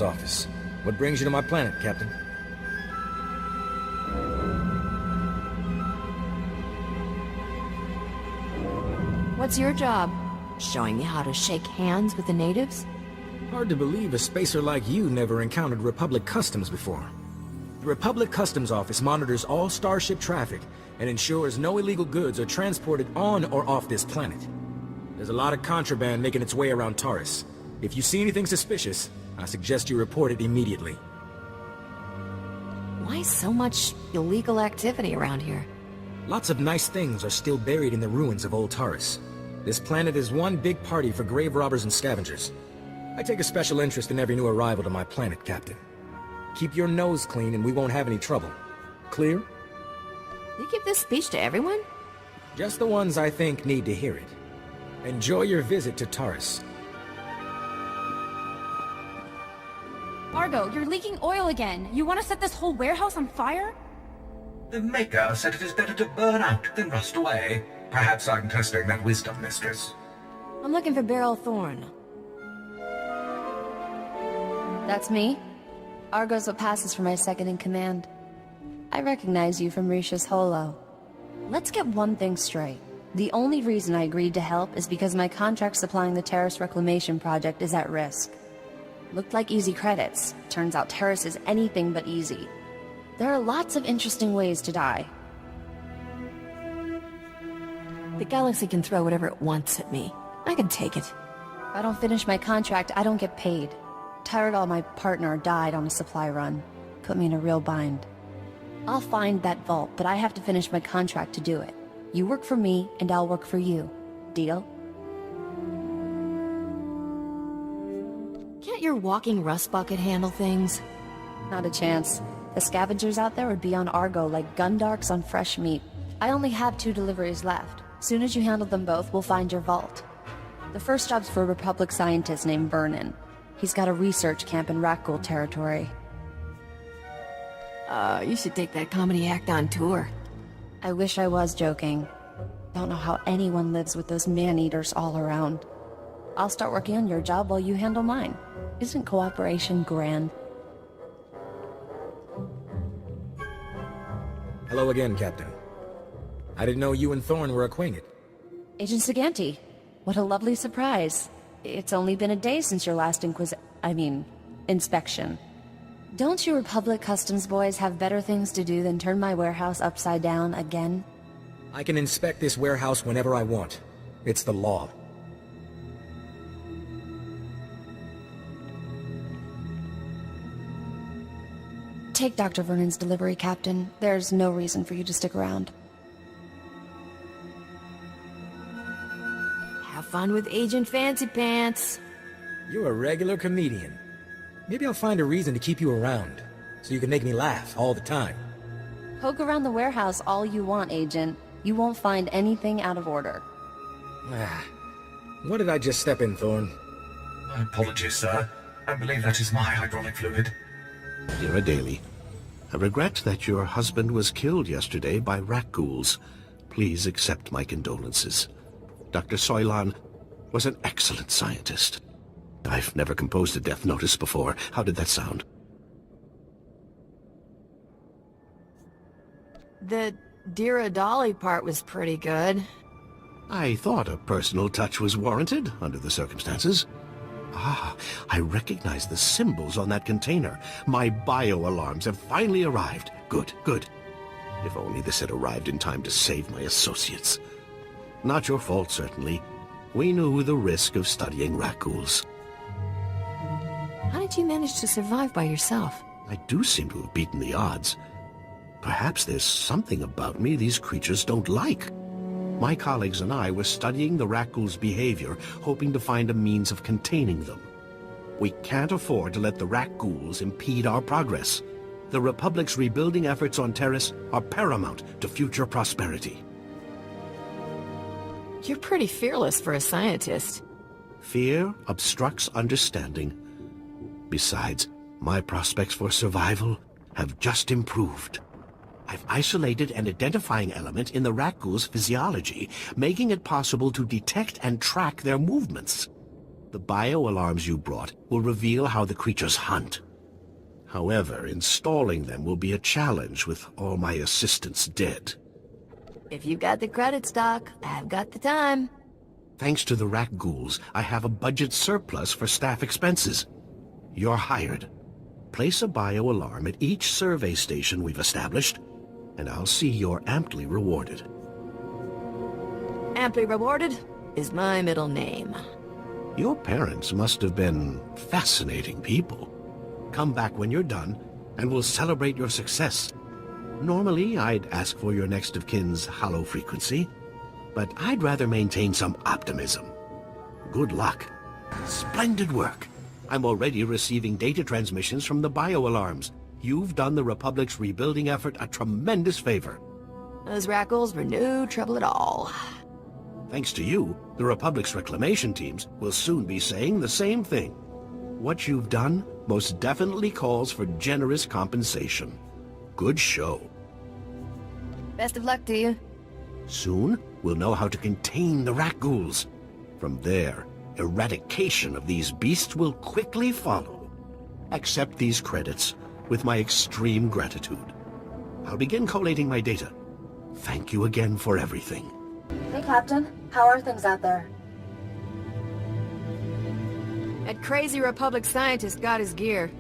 Office. What brings you to my planet, Captain? What's your job? Showing me how to shake hands with the natives? Hard to believe a spacer like you never encountered Republic Customs before. The Republic Customs Office monitors all starship traffic and ensures no illegal goods are transported on or off this planet. There's a lot of contraband making its way around Taris. If you see anything suspicious, I suggest you report it immediately. Why so much illegal activity around here? Lots of nice things are still buried in the ruins of old Taris. This planet is one big party for grave robbers and scavengers. I take a special interest in every new arrival to my planet, Captain. Keep your nose clean and we won't have any trouble. Clear? You give this speech to everyone? Just the ones I think need to hear it. Enjoy your visit to Taris. Argo, you're leaking oil again. You want to set this whole warehouse on fire? The Maker said it is better to burn out than rust away. Perhaps I'm testing that wisdom, mistress. I'm looking for Beryl Thorne. That's me. Argo's what passes for my second-in-command. I recognize you from Risha's holo. Let's get one thing straight. The only reason I agreed to help is because my contract supplying the Terrace Reclamation Project is at risk. Looked like easy credits. Turns out Terrace is anything but easy. There are lots of interesting ways to die. The galaxy can throw whatever it wants at me. I can take it. If I don't finish my contract, I don't get paid. Tyrell, my partner, died on a supply run. Put me in a real bind. I'll find that vault, but I have to finish my contract to do it. You work for me, and I'll work for you. Deal? Can't your walking rust bucket handle things? Not a chance. The scavengers out there would be on Argo like gundarks on fresh meat. I only have 2 deliveries left. Soon as you handle them both, we'll find your vault. The first job's for a Republic scientist named Vernon. He's got a research camp in rakghoul territory. You should take that comedy act on tour. I wish I was joking. Don't know how anyone lives with those man-eaters all around. I'll start working on your job while you handle mine. Isn't cooperation grand? Hello again, Captain. I didn't know you and Thorne were acquainted. Agent Saganti, what a lovely surprise. It's only been a day since your last inspection. Don't you Republic Customs boys have better things to do than turn my warehouse upside down again? I can inspect this warehouse whenever I want. It's the law. Take Dr. Vernon's delivery, Captain. There's no reason for you to stick around. Have fun with Agent Fancy Pants. You're a regular comedian. Maybe I'll find a reason to keep you around, so you can make me laugh all the time. Poke around the warehouse all you want, Agent. You won't find anything out of order. What did I just step in, Thorne? My apologies, sir. I believe that is my hydraulic fluid. Dear Daly, I regret that your husband was killed yesterday by rakghouls. Please accept my condolences. Dr. Soilan was an excellent scientist. I've never composed a death notice before. How did that sound? The Dear Dolly part was pretty good. I thought a personal touch was warranted under the circumstances. Ah, I recognize the symbols on that container. My bio-alarms have finally arrived. Good, good. If only this had arrived in time to save my associates. Not your fault, certainly. We knew the risk of studying rakghouls. How did you manage to survive by yourself? I do seem to have beaten the odds. Perhaps there's something about me these creatures don't like. My colleagues and I were studying the rakghouls' behavior, hoping to find a means of containing them. We can't afford to let the rakghouls impede our progress. The Republic's rebuilding efforts on Terrace are paramount to future prosperity. You're pretty fearless for a scientist. Fear obstructs understanding. Besides, my prospects for survival have just improved. I've isolated an identifying element in the rakghouls' physiology, making it possible to detect and track their movements. The bio-alarms you brought will reveal how the creatures hunt. However, installing them will be a challenge with all my assistants dead. If you've got the credits, Doc, I've got the time. Thanks to the rakghouls, I have a budget surplus for staff expenses. You're hired. Place a bio-alarm at each survey station we've established, and I'll see you're amply rewarded. Amply rewarded is my middle name. Your parents must have been fascinating people. Come back when you're done, and we'll celebrate your success. Normally, I'd ask for your next of kin's hollow frequency, but I'd rather maintain some optimism. Good luck. Splendid work. I'm already receiving data transmissions from the bio-alarms. You've done the Republic's rebuilding effort a tremendous favor. Those rakghouls were no trouble at all. Thanks to you, the Republic's reclamation teams will soon be saying the same thing. What you've done most definitely calls for generous compensation. Good show. Best of luck to you. Soon, we'll know how to contain the rakghouls. From there, eradication of these beasts will quickly follow. Accept these credits with my extreme gratitude. I'll begin collating my data. Thank you again for everything. Hey, Captain. How are things out there? That crazy Republic scientist got his gear.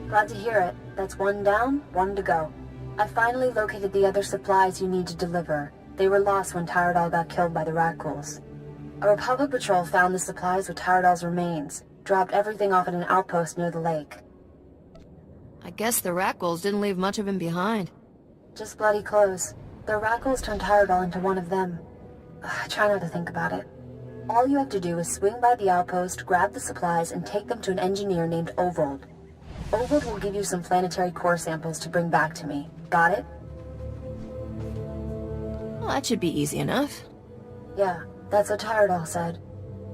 Glad to hear it. That's one down, one to go. I finally located the other supplies you need to deliver. They were lost when Tyradol got killed by the rakghouls. A Republic patrol found the supplies with Tyradol's remains, dropped everything off at an outpost near the lake. I guess the rakghouls didn't leave much of him behind. Just bloody clothes. The rakghouls turned Tyradol into one of them. Try not to think about it. All you have to do is swing by the outpost, grab the supplies, and take them to an engineer named Ovold. Ovold will give you some planetary core samples to bring back to me. Got it? Well, that should be easy enough. Yeah, that's what Tyradol said.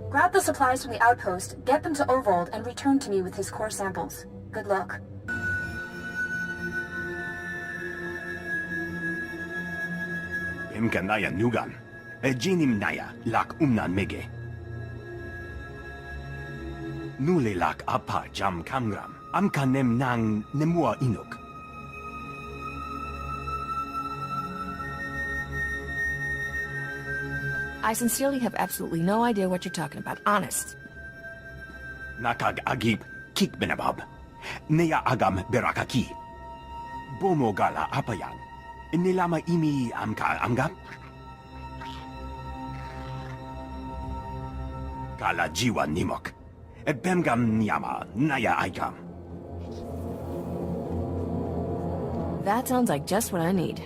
Grab the supplies from the outpost, get them to Ovold, and return to me with his core samples. Good luck. Imkanaya nugan. Jinim naya lak umnan mege. Nule lak apa jam kamgram. Amkanem nang nemua inuk. I sincerely have absolutely no idea what you're talking about, honest. Nakag agib kik benabab. Neya agam berakaki. Bomo gala apayan. Nilama imi amka amgap. Kala jiwa nimok. Bemgam nyama naya aikam. That sounds like just what I need.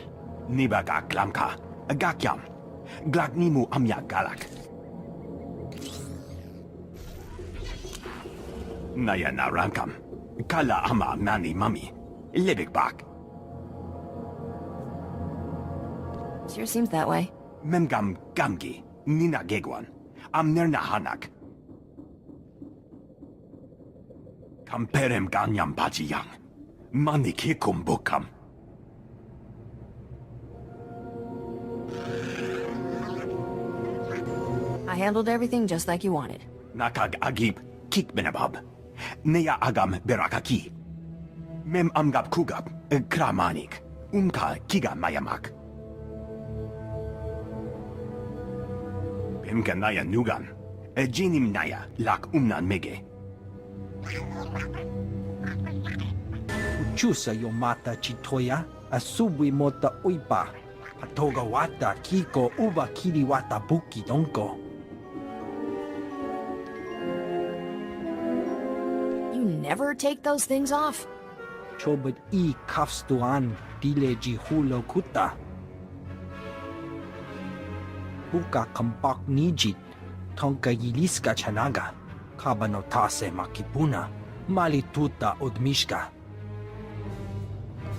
Nibaga glamka. Gakyam. Glagnimu amya galak. Naya narankam. Kala ama mani mami. Libik bak. Sure seems that way. Memgam gamgi. Nina gegwan. Amnerna hanak. Kamperem ganyam bajiyang. Mani kikum bukam. I handled everything just like you wanted. Nakag agib kik benabab. Neya agam berakaki. Mem amgab kugab kramanik. Unka kiga mayamak. Pimka naya nugan. Jinim naya lak umnan mege. Chusa yomata chitoya, asubwi mota uipa, patoga wata kiko uba kiri wata buki donko. You never take those things off? Chobet I kafstuan dile jihulo kuta. Buka kampak nijit, tonka yiliska chanaga, kabanotase makipuna, malituta odmishka.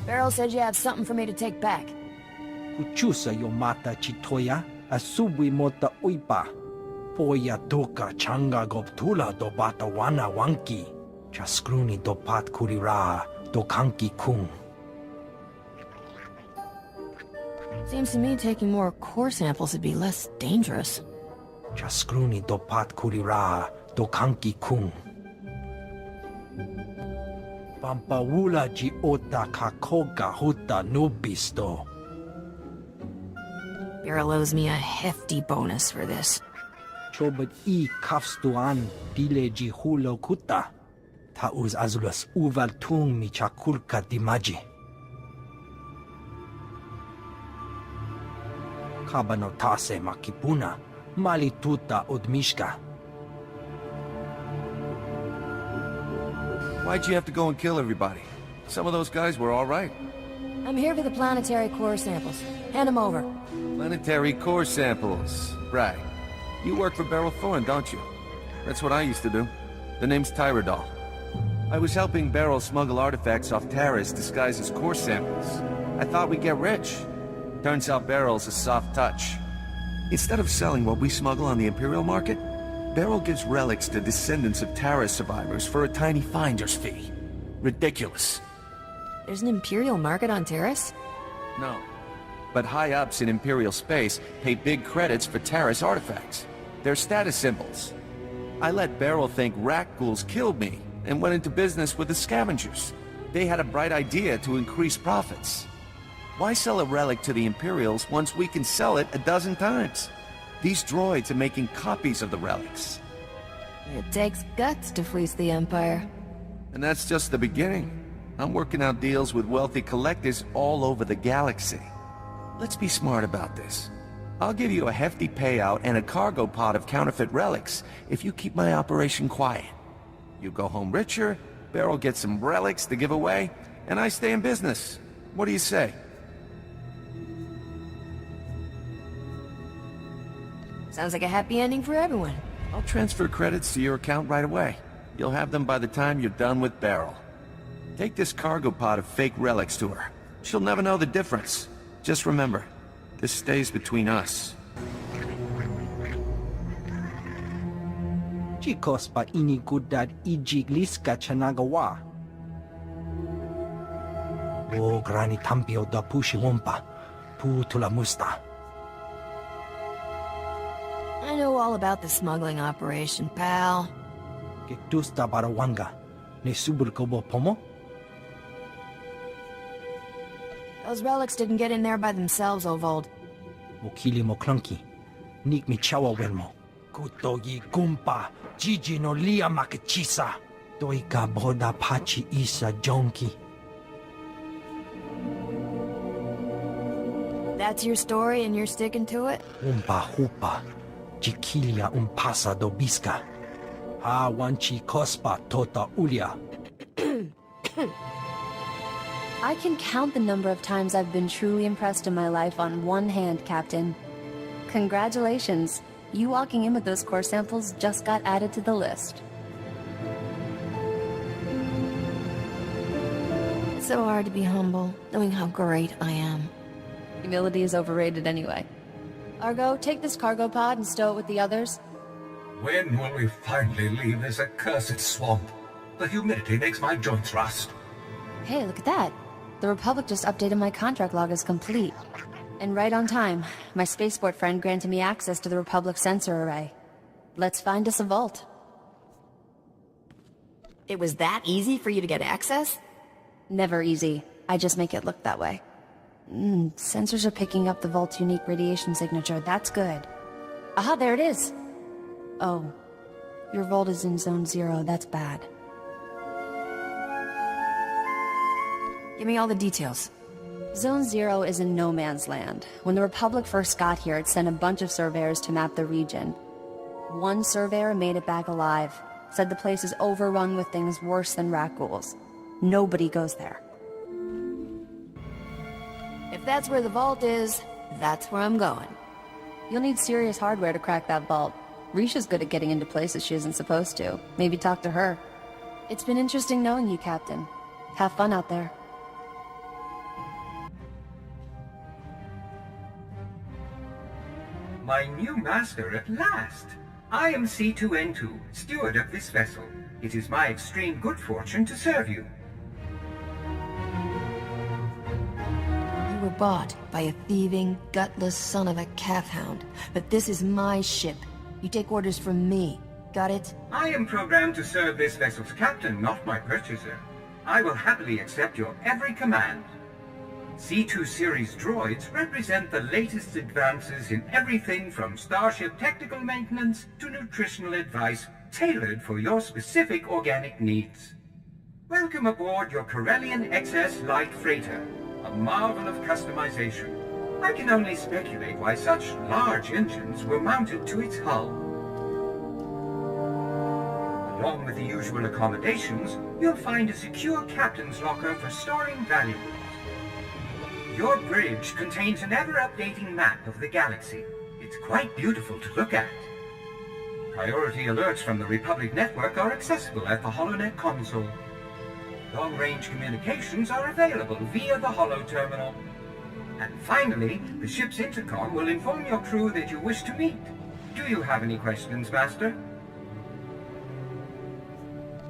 Beryl said you have something for me to take back. Kuchusa yomata chitoya, asubwi mota uipa. Poya toka changa goptula do bata wana wanki. Chaskruni do pat kurira do kanki kung. Seems to me taking more core samples would be less dangerous. Chaskruni do pat kurira Dokanki kung. Pampawula ji ota kakoga huta nubisto. Beryl owes me a hefty bonus for this. Chobot I kafstuan dile ji hulo kuta. Tauz azulas uval tung mi chakulka dimaji. Kabano tase makipuna, malituta odmishka. Why'd you have to go and kill everybody? Some of those guys were all right. I'm here for the planetary core samples. Hand them over. Planetary core samples. Right. You work for Beryl Thorne, don't you? That's what I used to do. The name's Tyradol. I was helping Beryl smuggle artifacts off Taris disguised as core samples. I thought we'd get rich. Turns out Beryl's a soft touch. Instead of selling what we smuggle on the Imperial market, Beryl gives relics to descendants of Taris survivors for a tiny finder's fee. Ridiculous. There's an Imperial market on Taris? No. But high-ups in Imperial space pay big credits for Taris artifacts. They're status symbols. I let Beryl think rakghouls killed me and went into business with the scavengers. They had a bright idea to increase profits. Why sell a relic to the Imperials once we can sell it a dozen times? These droids are making copies of the relics. It takes guts to fleece the Empire. And that's just the beginning. I'm working out deals with wealthy collectors all over the galaxy. Let's be smart about this. I'll give you a hefty payout and a cargo pod of counterfeit relics if you keep my operation quiet. You go home richer, Beryl gets some relics to give away, and I stay in business. What do you say? Sounds like a happy ending for everyone. I'll transfer credits to your account right away. You'll have them by the time you're done with Beryl. Take this cargo pod of fake relics to her. She'll never know the difference. Just remember, this stays between us. Chikos pa inigudad ijigliska chanagawa. O grani tampio da pushi wompa, putula musta. I know all about the smuggling operation, pal. Gektusta barawanga, ne subulkobo pomo? Those relics didn't get in there by themselves, Ovold. Mokili mo clunky, nik mi chawa welmo. Kutogi gumpa, Gigi no lia makachisa. Doika boda pachi isa jonki. That's your story and you're sticking to it? Umpa hupa, Jikilia umpasa do biska. Ha wanchi kospa tota ulia. I can count the number of times I've been truly impressed in my life on one hand, Captain. Congratulations. You walking in with those core samples just got added to the list. It's so hard to be humble, knowing how great I am. Humility is overrated anyway. Argo, take this cargo pod and stow it with the others. When will we finally leave this accursed swamp? The humidity makes my joints rust. Hey, look at that. The Republic just updated my contract log as complete. And right on time, my spaceport friend granted me access to the Republic sensor array. Let's find us a vault. It was that easy for you to get access? Never easy. I just make it look that way. Sensors are picking up the vault's unique radiation signature. That's good. Aha, there it is. Oh, your vault is in Zone 0. That's bad. Give me all the details. Zone 0 is in no man's land. When the Republic first got here, it sent a bunch of surveyors to map the region. One surveyor made it back alive, said the place is overrun with things worse than rakghouls. Nobody goes there. If that's where the vault is, that's where I'm going. You'll need serious hardware to crack that vault. Risha's good at getting into places she isn't supposed to. Maybe talk to her. It's been interesting knowing you, Captain. Have fun out there. My new master at last! I am C2N2, steward of this vessel. It is my extreme good fortune to serve you. You were bought by a thieving, gutless son of a calf hound. But this is my ship. You take orders from me. Got it? I am programmed to serve this vessel's captain, not my purchaser. I will happily accept your every command. C2 series droids represent the latest advances in everything from starship technical maintenance to nutritional advice tailored for your specific organic needs. Welcome aboard your Corellian XS light freighter, a marvel of customization. I can only speculate why such large engines were mounted to its hull. Along with the usual accommodations, you'll find a secure captain's locker for storing valuables. Your bridge contains an ever-updating map of the galaxy. It's quite beautiful to look at. Priority alerts from the Republic network are accessible at the HoloNet console. Long-range communications are available via the Holo terminal. And finally, the ship's intercom will inform your crew that you wish to meet. Do you have any questions, Master?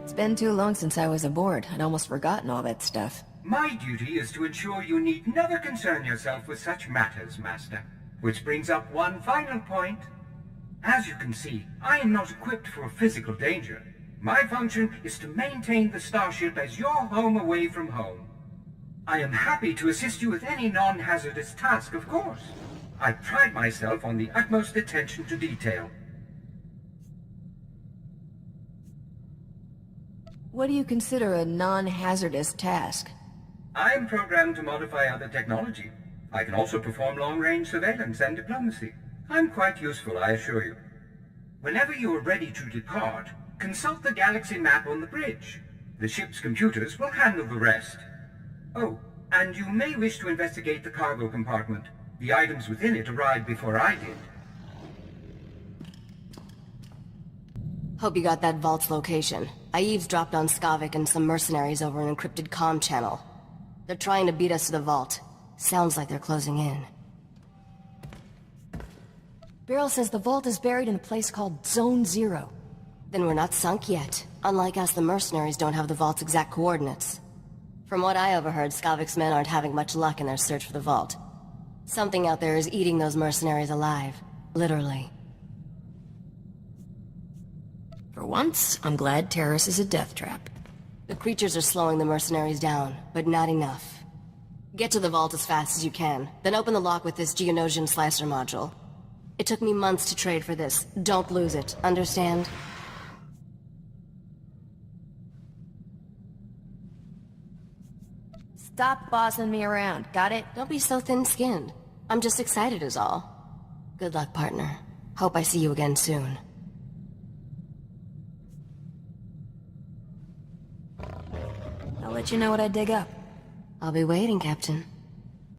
It's been too long since I was aboard. I'd almost forgotten all that stuff. My duty is to ensure you need never concern yourself with such matters, Master. Which brings up one final point. As you can see, I am not equipped for physical danger. My function is to maintain the starship as your home away from home. I am happy to assist you with any non-hazardous task, of course. I pride myself on the utmost attention to detail. What do you consider a non-hazardous task? I am programmed to modify other technology. I can also perform long-range surveillance and diplomacy. I'm quite useful, I assure you. Whenever you are ready to depart, consult the galaxy map on the bridge. The ship's computers will handle the rest. Oh, and you may wish to investigate the cargo compartment. The items within it arrived before I did. Hope you got that vault's location. I eavesdropped on Skavak and some mercenaries over an encrypted comm channel. They're trying to beat us to the vault. Sounds like they're closing in. Beryl says the vault is buried in a place called Zone Zero. Then we're not sunk yet. Unlike us, the mercenaries don't have the vault's exact coordinates. From what I overheard, Skavak's men aren't having much luck in their search for the vault. Something out there is eating those mercenaries alive. Literally. For once, I'm glad Taris is a death trap. The creatures are slowing the mercenaries down, but not enough. Get to the vault as fast as you can, then open the lock with this Geonosian slicer module. It took me months to trade for this. Don't lose it, understand? Stop bossing me around, got it? Don't be so thin-skinned. I'm just excited is all. Good luck, partner. Hope I see you again soon. I'll let you know what I dig up. I'll be waiting, Captain.